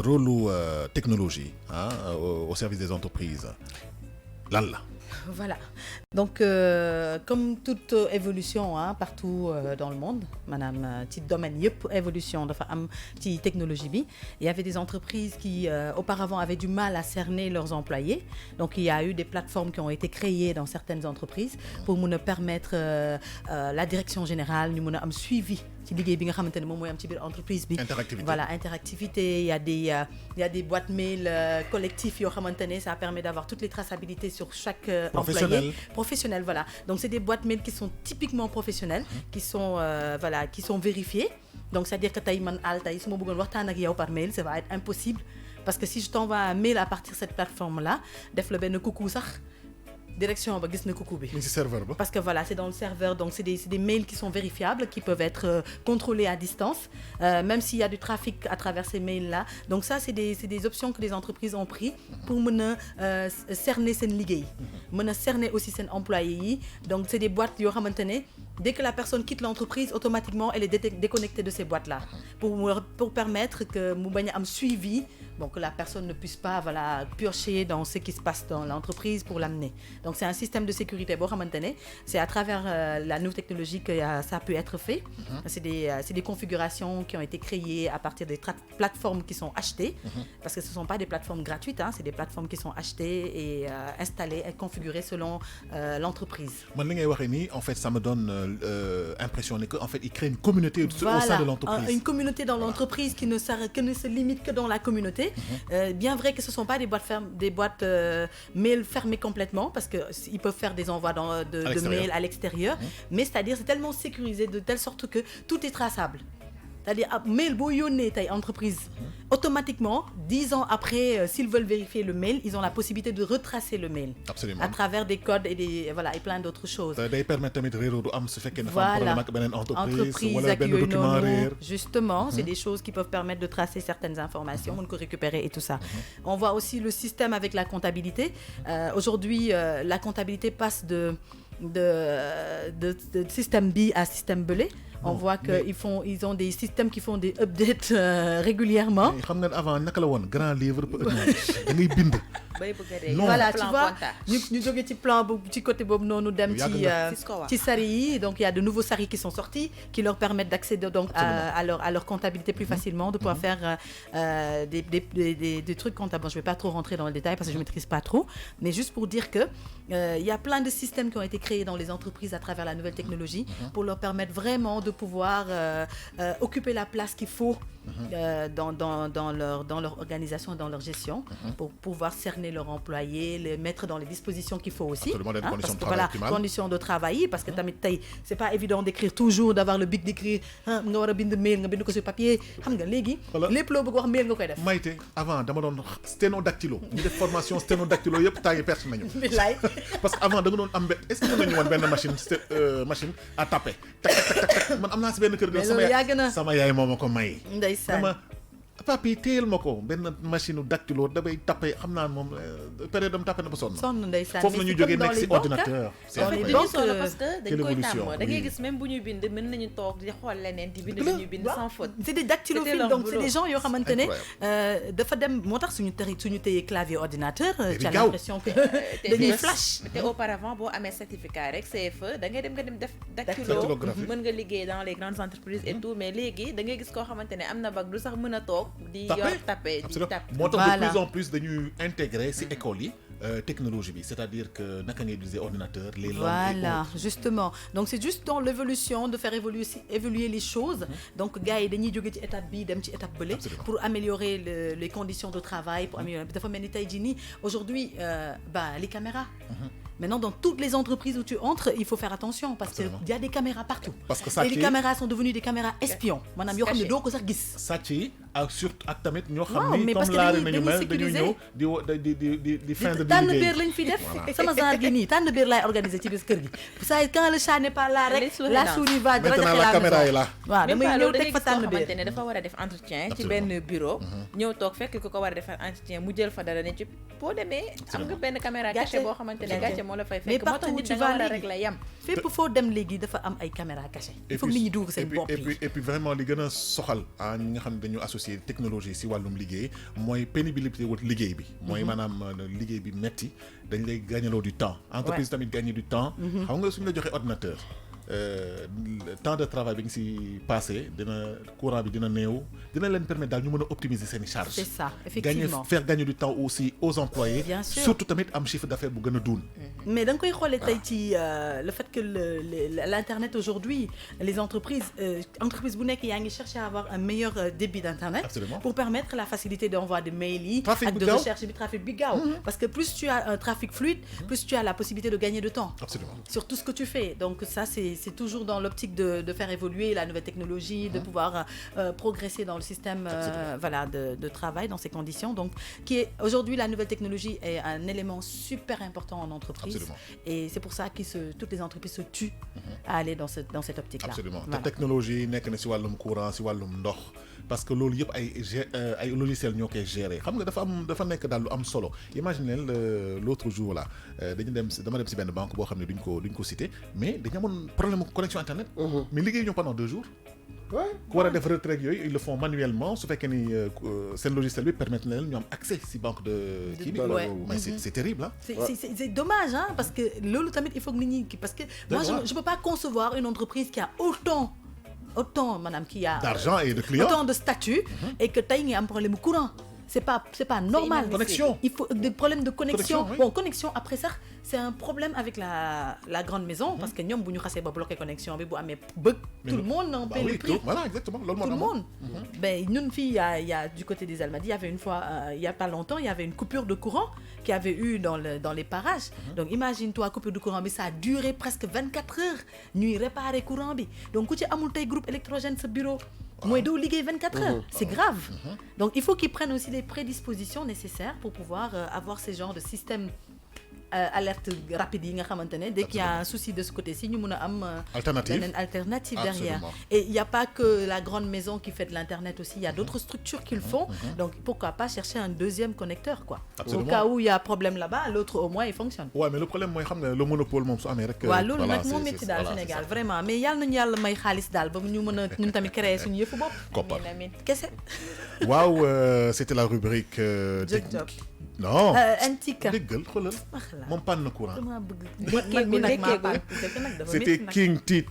rôle technologie au service des entreprises lan la. Voilà. Donc, comme toute évolution partout dans le monde, madame, petit domaine, évolution, dafa am ci technologie bi, il y avait des entreprises qui auparavant avaient du mal à cerner leurs employés. Donc, il y a eu des plateformes qui ont été créées dans certaines entreprises pour nous permettre la direction générale, nous am suivi ci liggéey bi nga xamantene mom moy am ci biir entreprise bi. Interactivité. Voilà, interactivité. Il y a des boîtes mail collectifs yo xamantene ça permet d'avoir toutes les traçabilités sur chaque employé. Professionnel, voilà. Donc c'est des boîtes mail qui sont typiquement professionnelles, qui sont vérifiées. Donc c'est-à-dire que tay man al tay suma bëggoon waxtaan ak yow par mail, ça va être impossible parce que si je t'envoie un mail à partir de cette plateforme là, def le ben coucou sax direction ba gis na coucou bi. Serveur ba. Parce que voilà, c'est dans le serveur, donc c'est des mails qui sont vérifiables, qui peuvent être contrôlés à distance, même s'il y a du trafic à travers ces mails-là. Donc ça, c'est des options que les entreprises ont pris pour cerner sen liguey, cerner aussi sen employés. Donc c'est des boîtes yo xamantene dès que la personne quitte l'entreprise, automatiquement elle est déconnectée de ces boîtes-là pour permettre que mu baña am suivi, bon, que la personne ne puisse pas piocher dans ce qui se passe dans l'entreprise pour l'amener. Donc c'est un système de sécurité boo xamantene c'est à travers la nouvelle technologie que ça a pu être fait. C'est des configurations qui ont été créées à partir des plateformes qui sont achetées, parce que ce sont pas des plateformes gratuites, c'est des plateformes qui sont achetées et installées et configurées selon l'entreprise. Man li ngay waxee nii en fait ça me donne impression que en fait il crée une communauté au sein de l'entreprise. Une communauté dans l'entreprise qui ne se limite que dans la communauté. Bien vrai que ce sont pas des boîtes mail fermées complètement, parce que ils peuvent faire des envois de mails à l'extérieur, mais c'est-à-dire c'est tellement sécurisé de telle sorte que tout est traçable. C'est-à-dire mail boo yónnee tay entreprise, automatiquement 10 ans après s'ils veulent vérifier le mail, ils ont la possibilité de retracer le mail. Absolument. À travers des codes et plein d'autres choses. Day permettre tamit réeroo du am su fekkee ne am problème ak beneen entreprise wala benn ak document réer. Justement, c'est des choses qui peuvent permettre de tracer certaines informations, on peut récupérer et tout ça. On voit aussi le système avec la comptabilité. Aujourd'hui, la comptabilité passe de système B à système belé. On voit qu'ils ont des systèmes qui font des updates régulièrement. Xam nga avant naka la woon grand livre da ngay bind. Voilà, tu vois, ñu jóge ci plan bu ci côté boobu noonu dem ci sari yi. Donc il y a de nouveaux sari qui sont sortis qui leur permettent d'accéder donc à leur comptabilité plus facilement, de pouvoir faire des trucs comptables. Bon, je vais pas trop rentrer dans le détail parce que je maîtrise pas trop, mais juste pour dire que il y a plein de systèmes qui ont été créés dans les entreprises à travers la nouvelle technologie pour leur permettre vraiment de pouvoir occuper la place qu'il faut dans leur organisation, dans leur gestion, pour pouvoir cerner leurs employés, les mettre dans les dispositions qu'il faut aussi. Conditions de travail conditions de travail, parce que tamit tay c'est pas évident d'écrire toujours, d'avoir le bic d'écrire nga wara bind mail nga bind ko sur papier, xam nga légui lépp lo bëgg wax mail nga koy def. Mayte avant dama doon sténodactylo ñu def formation sténodactylo yépp tay perte nañu. Billaay. Parce que avant da nga doon am est-ce que mën nañu won benn machine à taper man am naa si benn kër ga sama yaay moo ma ko may. Ndeysaan. papi téyel ma ko benn machine dactylo damay tapé xam naa moom période am tapé na ba sonn. Ndeysaan. foofu la ñu jógee nekk si ordinateur. parce que dañ koy tàmm da ngay gis même bu ñuy bind mën nañu toog di xool leneen di bind li ñuy bind sans faute. c'est des dactylophiles, donc c'est des gens yoo xamante ne dafa dem moo tax suñu téye clavier ordinateur. tu as l'impression que dañuy flash. te auparavant boo amee certificat rek CFE da ngay dem def dactylo mën nga liggéey dans les grandes entreprises et tout, mais léegi da ngay gis koo xamante ne am na bac du sax mën a toog di yor tapé di tapé. moo tax de plus en plus dañuy intégrer ci école yi technologie bi, c'est-à-dire que naka ngay utiliser ordinateur, les langues. Voilà, justement. Donc c'est juste dans l'évolution de faire évoluer les choses. Donc gars yi dañuy jóge ci étape bi dem ci étape bële pour améliorer les conditions de travail, pour améliorer. Dafa mel ni tey jii nii aujourd'hui les caméras. Maintenant, dans toutes les entreprises où tu entres, il faut faire attention parce qu'il y a des caméras partout. Parce que et les caméras sont devenues des caméras espions. Maanaam yoo xam ne doo ko sax gis. sàcc yi ak surtout ak tamit ñoo xam ni comme laari nañu mel dañuy ñëw di fin de tànn biir lañ fi def sama genre gi nii tànn biir laay organiser ci biir kër gi. ça quand le chat n'est pas là rek la souris va maintenant la caméra est là. waaw damay ñëw teg fa tànn biir ne dafa war a def entretien ci benn bureau. ñëw toog fekk ko war a defar entretien mu jël fa dara ne ci boo demee am nga benn caméra cachée boo xamante ne gàcce moo la fay fekk moo tax nit da nga war a régler yam. fépp foo dem léegi dafa am ay caméra cachée. il faut que nit ñi dugg seen bopp yi et puis vraiment li gën a soxal ñi nga xam ne dañu associé associer technologie si wàllum liggéey mooy pénibilité wu liggéey bi. mooy maanaam liggéey bi metti dañ lay gagner du temps. entreprise tamit gagner du temps. xam nga suñu la joxee ordinateur. temps de travail bi nga si passé courant bi dina néew dina leen permettre daal ñu mën a optimiser seen i charges. C'est ça, effectivement. faire gagner du temps aussi aux employés. Bien sûr. Surtout tamit am chiffre d'affaires bu gën a duun. Mais da nga koy xoolee tey ci le fait que l'internet aujourd'hui les entreprises bu nekk yaa ngi chercher à avoir un meilleur débit d'internet. Absolument. Pour permettre la facilité d'envoi de mails yi ak de recherche bi trafic bi gaaw. Parce que plus tu as un trafic fluide, plus tu as la possibilité de gagner de temps. Absolument. Sur tout ce que tu fais. Donc ça c'est toujours dans l'optique de faire évoluer la nouvelle technologie, de pouvoir progresser dans le système voilà de travail dans ces conditions. Donc qui est aujourd'hui la nouvelle technologie est un élément super important en entreprise. Absolument. Et c'est pour ça que toutes les entreprises se tuent à aller dans cette optique-là. Absolument. Voilà. La technologie nekk na si wàllum courant si wàllum ndox parce que loolu yëpp ay logiciels ñoo koy gérer xam nga dafa nekk daal lu am solo. Imagine l'autre jour là dama dem si benn banque boo xam ne duñ ko citer mais dañu amoon problème connexion internet. mais liggéey ñu pendant 2 jours. ku war a def retrait yooyu ils le font manuellement su fekkee ni seen logiciel bi permettre na leen ñu am accès si banque de kii bi. mais c'est terrible hein. C'est dommage hein parce que loolu tamit il faut que nit ñi parce que moi je peux pas concevoir une entreprise qui a autant madame qui a d'argent et de clients autant de statut et que tey nga am problème courant. C'est pas normal. Connexion. Il faut des problèmes de connexion. Oui. Bon, connexion après ça, c'est un problème avec la grande maison parce que ñoom bu ñu xasee ba bloquer connexion bi bu amee bëgg. Tout le monde en paie le prix. Voilà, exactement. Tout le monde. Ben ñun fii il y a du côté des Almadies, il y avait une fois il y a pas longtemps, il y avait une coupure de courant qui avait eu dans les parages. Donc imagine-toi coupure de courant bi ça a duré presque 24 heures ñuy réparer courant bi. Donc ku ci amul tey groupe électrogène sa bureau. mooy doo liggéey 24 heures. C'est grave. Donc il faut qu'ils prennent aussi les prédispositions nécessaires pour pouvoir avoir ces genres de systèmes alerte rapide yi nga xamante ne dès qu'il y a un souci de ce côté-ci ñu mën a am beneen alternative derrière. Et il y a pas que la grande maison qui fait de l'internet aussi, il y a d'autres structures qui le font. Donc pourquoi pas chercher un deuxième connecteur quoi. Au cas où il y a problème là-bas, l'autre au moins il fonctionne. Ouais, mais le problème mooy xam nga le monopole moom su amee rek. waaw loolu nag moo métti daal Sénégal vraiment mais yàlla nañu yàlla may xaalis daal ba ñu mën a ñun tamit créer suñu yëfu bopp. koppar kese. waaw c'était la rubrique. Job. non antique. déggal xoolal moom panne na courant. dama bëgg. C'était King Tit